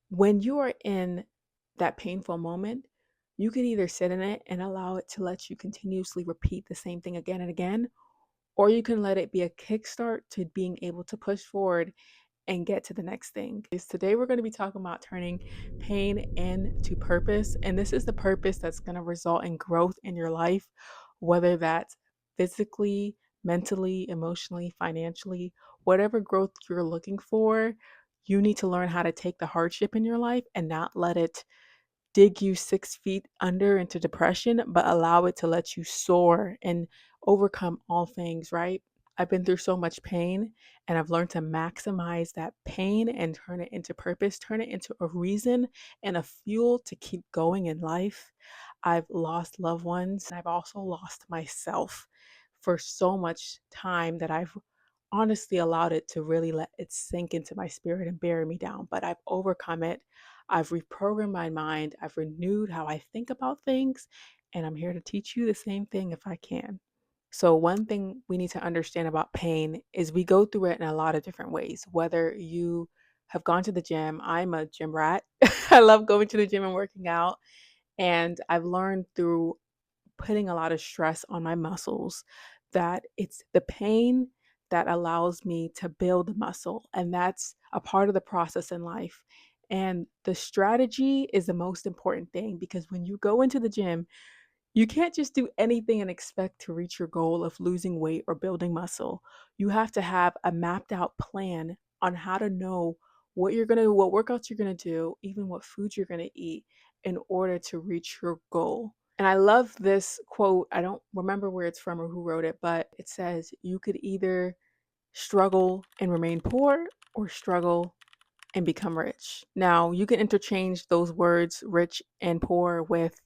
When you are in that painful moment, you can either sit in it and allow it to let you continuously repeat the same thing again and again, or you can let it be a kickstart to being able to push forward and get to the next thing. Is today we're going to be talking about turning pain into purpose, and this is the purpose that's going to result in growth in your life, whether that's physically, mentally, emotionally, financially, whatever growth you're looking for. You need to learn how to take the hardship in your life and not let it dig you 6 feet under into depression, but allow it to let you soar and overcome all things, right? I've been through so much pain and I've learned to maximize that pain and turn it into purpose, turn it into a reason and a fuel to keep going in life. I've lost loved ones and I've also lost myself for so much time that I've honestly allowed it to really let it sink into my spirit and bury me down. But I've overcome it. I've reprogrammed my mind. I've renewed how I think about things. And I'm here to teach you the same thing if I can. So, one thing we need to understand about pain is we go through it in a lot of different ways. Whether you have gone to the gym, I'm a gym rat. I love going to the gym and working out. And I've learned through putting a lot of stress on my muscles that it's the pain that allows me to build the muscle. And that's a part of the process in life. And the strategy is the most important thing because when you go into the gym, you can't just do anything and expect to reach your goal of losing weight or building muscle. You have to have a mapped out plan on how to know what workouts you're going to do, even what foods you're going to eat in order to reach your goal. And I love this quote. I don't remember where it's from or who wrote it, but it says you could either struggle and remain poor or struggle and become rich. Now, you can interchange those words, rich and poor, with,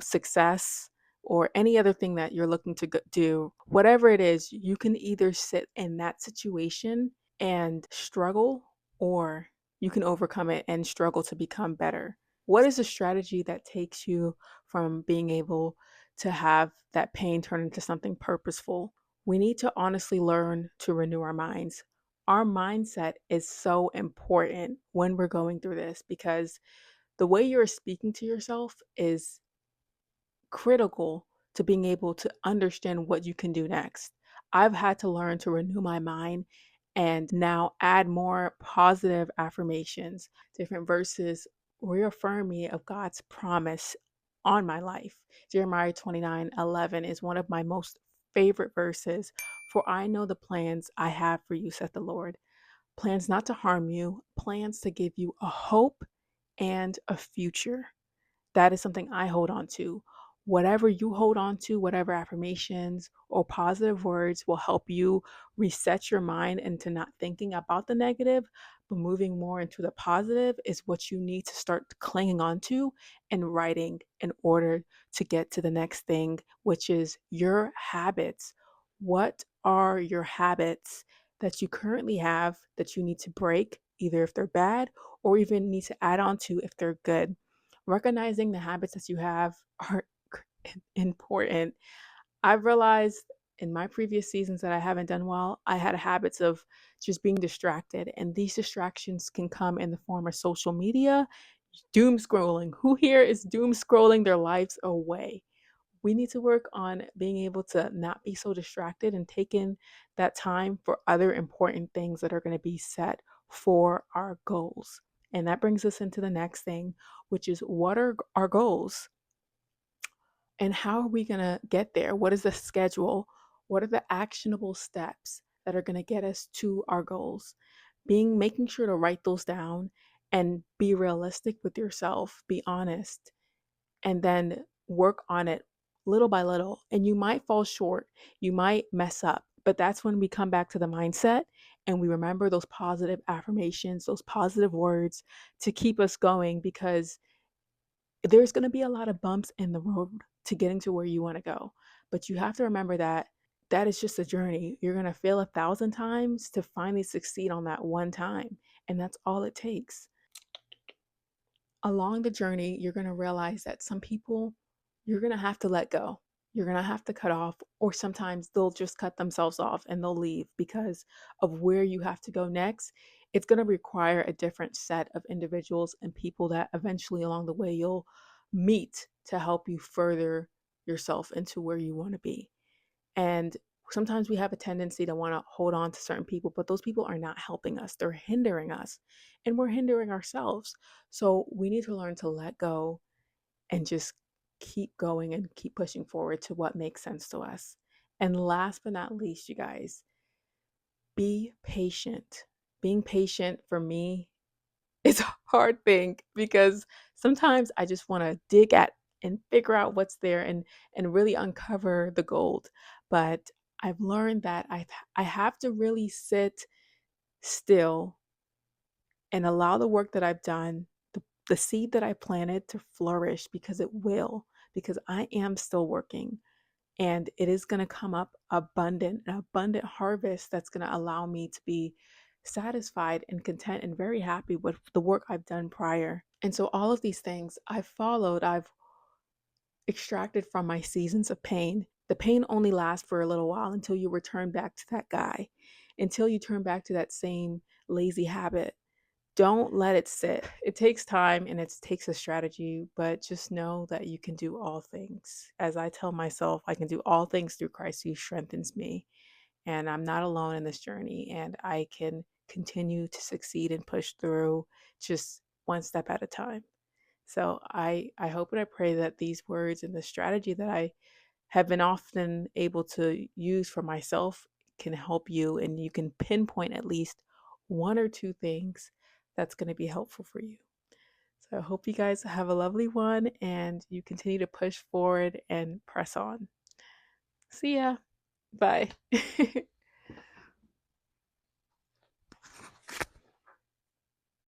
success or any other thing that you're looking to do. Whatever it is, you can either sit in that situation and struggle, or you can overcome it and struggle to become better. What is a strategy that takes you from being able to have that pain turn into something purposeful? We need to honestly learn to renew our minds. Our mindset is so important when we're going through this because the way you're speaking to yourself is critical to being able to understand what you can do next. I've had to learn to renew my mind and now add more positive affirmations, different verses reaffirm me of God's promise on my life. Jeremiah 29:11 is one of my most favorite verses. For I know the plans I have for you, saith the Lord. Plans not to harm you, plans to give you a hope and a future. That is something I hold on to. Whatever you hold on to, whatever affirmations or positive words will help you reset your mind into not thinking about the negative, but moving more into the positive is what you need to start clinging on to and writing in order to get to the next thing, which is your habits. What are your habits that you currently have that you need to break, either if they're bad or even need to add on to if they're good? Recognizing the habits that you have are important. I've realized in my previous seasons that I haven't done well, I had habits of just being distracted. And these distractions can come in the form of social media, doom scrolling. Who here is doom scrolling their lives away? We need to work on being able to not be so distracted and take in that time for other important things that are going to be set for our goals. And that brings us into the next thing, which is what are our goals and how are we going to get there? What is the schedule? What are the actionable steps that are going to get us to our goals? Making sure to write those down and be realistic with yourself, be honest, and then work on it little by little. And you might fall short, you might mess up, but that's when we come back to the mindset and we remember those positive affirmations, those positive words to keep us going because there's going to be a lot of bumps in the road to getting to where you want to go. But you have to remember that that is just a journey. You're going to fail 1,000 times to finally succeed on that one time. And that's all it takes. Along the journey, you're going to realize that some people you're going to have to let go. You're going to have to cut off, or sometimes they'll just cut themselves off and they'll leave because of where you have to go next. it's going to require a different set of individuals and people that eventually along the way you'll meet to help you further yourself into where you want to be. And sometimes we have a tendency to want to hold on to certain people, but those people are not helping us. They're hindering us, and we're hindering ourselves. So we need to learn to let go and just keep going and keep pushing forward to what makes sense to us. And last but not least, you guys, be patient. Being patient for me is a hard thing because sometimes I just want to dig at and figure out what's there and really uncover the gold. But I've learned that I have to really sit still and allow the work that I've done, the seed that I planted to flourish because it will, because I am still working and it is going to come up abundant, an abundant harvest that's going to allow me to be satisfied and content and very happy with the work I've done prior. And so all of these things I've followed, I've extracted from my seasons of pain. The pain only lasts for a little while until you return back to that guy, until you turn back to that same lazy habit. Don't let it sit. It takes time and it takes a strategy, but just know that you can do all things. As I tell myself, I can do all things through Christ who strengthens me. And I'm not alone in this journey, and I can continue to succeed and push through just one step at a time. So I hope and I pray that these words and the strategy that I have been often able to use for myself can help you, and you can pinpoint at least one or two things that's going to be helpful for you. So I hope you guys have a lovely one and you continue to push forward and press on. See ya. Bye.